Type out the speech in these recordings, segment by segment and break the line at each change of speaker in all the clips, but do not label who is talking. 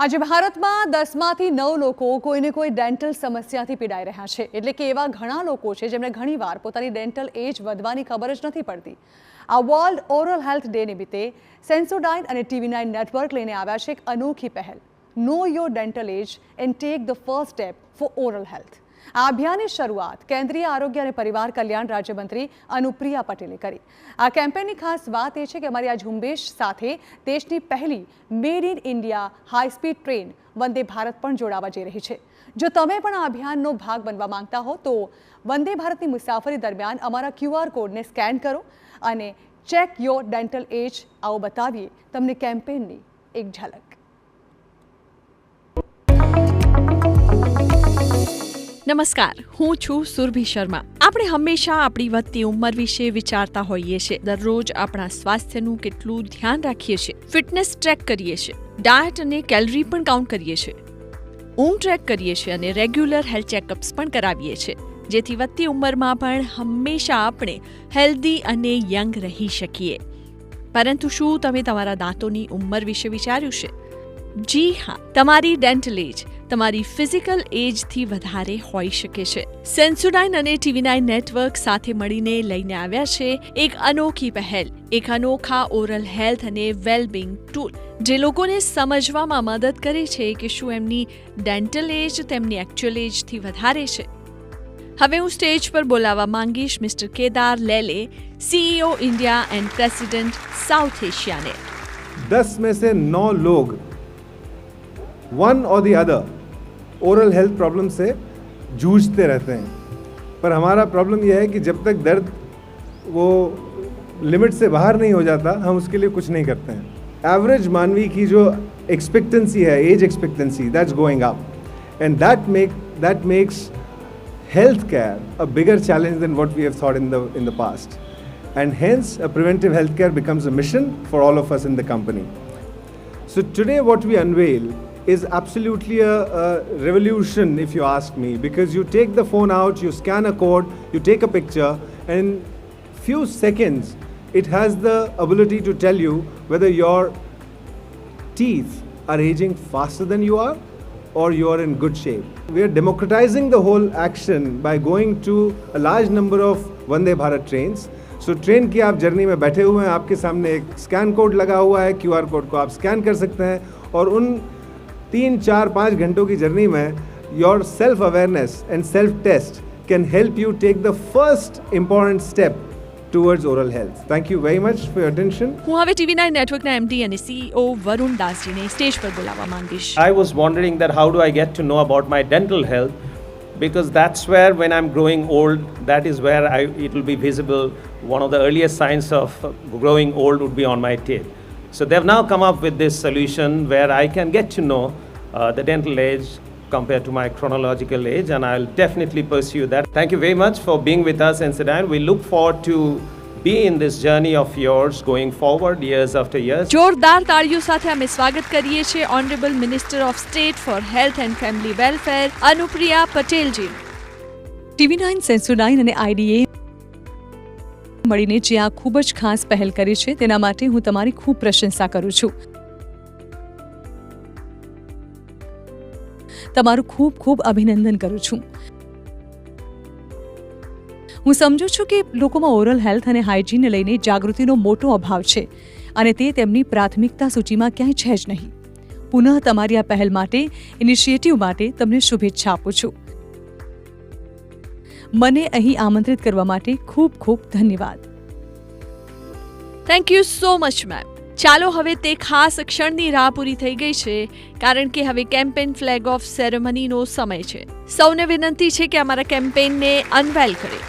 આજે ભારતમાં 10માંથી 9 લોકો કોઈને કોઈ ડેન્ટલ સમસ્યાથી પીડાઈ રહ્યા છે. એટલે કે એવા ઘણા લોકો છે જેમને ઘણીવાર પોતાની ડેન્ટલ એજ વધવાની ખબર જ નથી પડતી. આ વર્લ્ડ ઓરલ હેલ્થ ડે નિમિત્તે સેન્સોડાઇન અને TV9 નેટવર્ક લઈને આવ્યા છે એક અનોખી પહેલ, know your dental age and take the first step for oral health. આ અભિયાનની શરૂઆત કેન્દ્રીય આરોગ્ય અને પરિવાર કલ્યાણ રાજ્યમંત્રી અનુપ્રિયા પટેલે કરી. આ કેમ્પેનની ખાસ વાત એ છે કે અમારી આ ઝુંબેશ સાથે દેશની પહેલી made in India high speed train Vande Bharat પણ જોડાવા જઈ રહી છે. જો તમે પણ આ અભિયાનનો ભાગ બનવા માંગતા હો તો વંદે ભારતની મુસાફરી દરમિયાન અમારા QR કોડને સ્કેન કરો અને ચેક યોર ડેન્ટલ એજ. આવો બતાવીએ તમને કેમ્પેનની એક ઝલક.
નમસ્કાર, હું છું સુરભી શર્મા. આપણે હંમેશા આપણી વધતી ઉંમર વિશે વિચારતા હોઈએ છીએ. દરરોજ આપણા સ્વાસ્થ્યનું કેટલું ધ્યાન રાખીએ છીએ, ફિટનેસ ટ્રેક કરીએ છીએ, ડાયટ અને કેલરી પણ કાઉન્ટ કરીએ છીએ, ઊંઘ ટ્રેક કરીએ છીએ અને રેગ્યુલર હેલ્થ ચેકઅપ્સ પણ કરાવીએ છીએ, જેથી વધતી ઉંમરમાં પણ હંમેશા આપણે હેલ્ધી અને યંગ રહી શકીએ. પરંતુ શું તમે તમારા દાંતોની ઉંમર વિશે વિચાર્યું છે? જી હા, તમારી ડેન્ટલ એજ તમારી ફિઝિકલ એજથી વધારે હોઈ શકે છે. સેન્સોડાઇન અને TV9 નેટવર્ક સાથે મળીને લઈને આવ્યા છે એક અનોખી પહેલ, એક અનોખા ઓરલ હેલ્થ અને વેલબિંગ ટૂલ, જે લોકોને સમજવામાં મદદ કરે છે કે શું એમની ડેન્ટલ એજ તેમની એક્ચ્યુઅલ એજથી વધારે છે. હવે હું સ્ટેજ પર બોલાવવા માંગીશ mister Kedar Lele, CEO India and president South Asia ने.
10 में से 9 लोग one or the other oral health problem से जूझते रहते हैं. पर हमारा प्रॉब्लम यह है कि जब तक दर्द वो लिमिट से बाहर नहीं हो जाता, हम उसके लिए कुछ नहीं करते हैं. एवरेज मानवी की जो एक्सपेक्टेंसी है, age expectancy, that's going up, and that makes health care a bigger challenge than what we have thought in the past, and hence a preventive healthcare becomes a mission for all of us in the company. So today what we unveil is absolutely a revolution, if you ask me, because you take the phone out, you scan a code, you take a picture, and in few seconds it has the ability to tell you whether your teeth are aging faster than you are or you are in good shape. We are democratizing the whole action by going to a large number of Vande Bharat trains. So train की आप journey में बैठे हुए हैं, आपके सामने एक scan code लगा हुआ है, QR कोड को आप स्कैन कर सकते हैं और उन 3, 4, 5 घंटों की जर्नी में your self awareness and self test can help you take the first important step towards oral health. Thank you very much for your attention.
હું હવે TV9 નેટવર્કના MD અને CEO વરુણ દાસજીને સ્ટેજ પર બોલાવવા માંગીશ.
I was wondering that how do I get to know about my dental health, because that's where when I'm growing old, that is where it will be visible. One of the earliest signs of growing old would be on my teeth. So they've now come up with this solution where I can get to know the dental age compared to my chronological age, and I'll definitely pursue that. Thank you very much for being with us, Sensodyne. We look forward to be in this journey of yours going forward years after years.
જોરદાર તાળીઓ સાથે અમે સ્વાગત કરીએ છીએ honourable minister of state for health and family welfare Anupriya Patel ji. TV9 Sensodyne અને IDA મળીને જે આ ખૂબ જ ખાસ પહેલ કરી છે તેના માટે હું તમારી ખૂબ પ્રશંસા કરું છું. તમારું ખૂબ ખૂબ અભિનંદન કરું છું. હું સમજુ છું કે લોકોમાં ઓરલ હેલ્થ અને હાઇજીનને લઈને જાગૃતિનો મોટો અભાવ છે અને તે તેમની પ્રાથમિકતા સૂચિમાં ક્યાંય છે જ નહીં. પુનઃ તમારી આ પહેલ માટે, ઇનિશિયેટિવ માટે તમને શુભેચ્છા આપું છું. મને અહીં આમંત્રિત કરવા માટે ખૂબ ખૂબ ધન્યવાદ. Thank you so much ma'am. ચાલો હવે તે ખાસ ક્ષણની રાહ પૂરી થઈ ગઈ છે, કારણ કે હવે કેમ્પેન ફ્લેગ ઓફ સેરેમનીનો સમય છે. સૌને વિનંતી છે કે અમારા કેમ્પેનને અનવેલ કરે.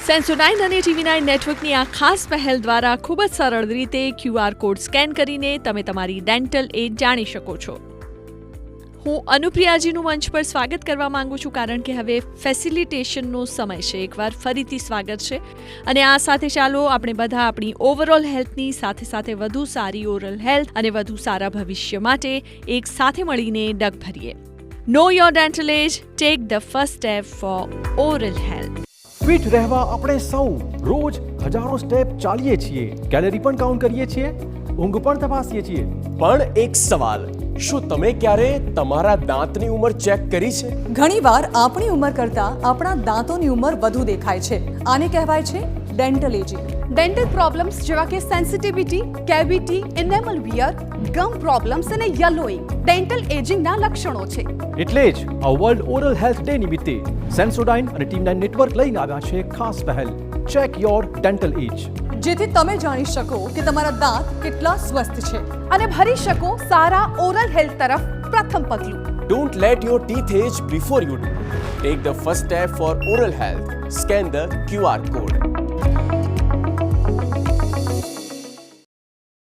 સેન્સોડાઇન અને TV9 નેટવર્કની આ ખાસ પહેલ દ્વારા ખૂબ જ સરળ રીતે QR કોડ સ્કેન કરીને તમે તમારી ડેન્ટલ એજ જાણી શકો છો. હું અનુપ્રિયાજીનું મંચ પર સ્વાગત કરવા માંગુ છું, કારણ કે હવે ફેસિલિટેશનનો સમય છે. એકવાર ફરીથી સ્વાગત છે અને આ સાથે ચાલો આપણે બધા આપણી ઓવરઓલ હેલ્થની સાથે સાથે વધુ સારી ઓરલ હેલ્થ અને વધુ સારા ભવિષ્ય માટે એક સાથે મળીને ડગ ભરીએ. Know your dental age, take the first step for oral health.
ફિટ રહેવા આપણે સૌ રોજ હજારો સ્ટેપ ચાલીએ છીએ, કેલરી પણ કાઉન્ટ કરીએ છીએ ઊંઘ પણ તપાસીએ છીએ.
પણ એક સવાલ, શું તમે ક્યારે તમારા દાંતની ઉંમર ચેક કરી છે?
ઘણીવાર આપણી ઉંમર કરતાં આપણા દાંતોની ઉંમર વધુ દેખાય છે. આને કહેવાય છે ડેન્ટલ એજિંગ.
ડેન્ટલ પ્રોબ્લેમ્સ જેવા કે સેન્સિટિવિટી, કેવિટી, ઇનેમલ વિયર, ગમ પ્રોબ્લેમ્સ અને યલોઇંગ ડેન્ટલ એજિંગના લક્ષણો છે.
એટલે જ આ વર્લ્ડ ઓરલ હેલ્થ ડે નિમિત્તે સેન્સોડાઇન અને ટીમ 9 નેટવર્ક લઈને આવ્યા છે ખાસ પહેલ ચેક યોર ડેન્ટલ એજ.
જેથી તમે જાણી શકો કે તમારા દાંત કેટલા સ્વસ્થ છે
અને ભરી શકો સારા ઓરલ હેલ્થ તરફ પ્રથમ પગલું.
Don't let your teeth age before you do. Take the first step for oral health. Scan the QR code.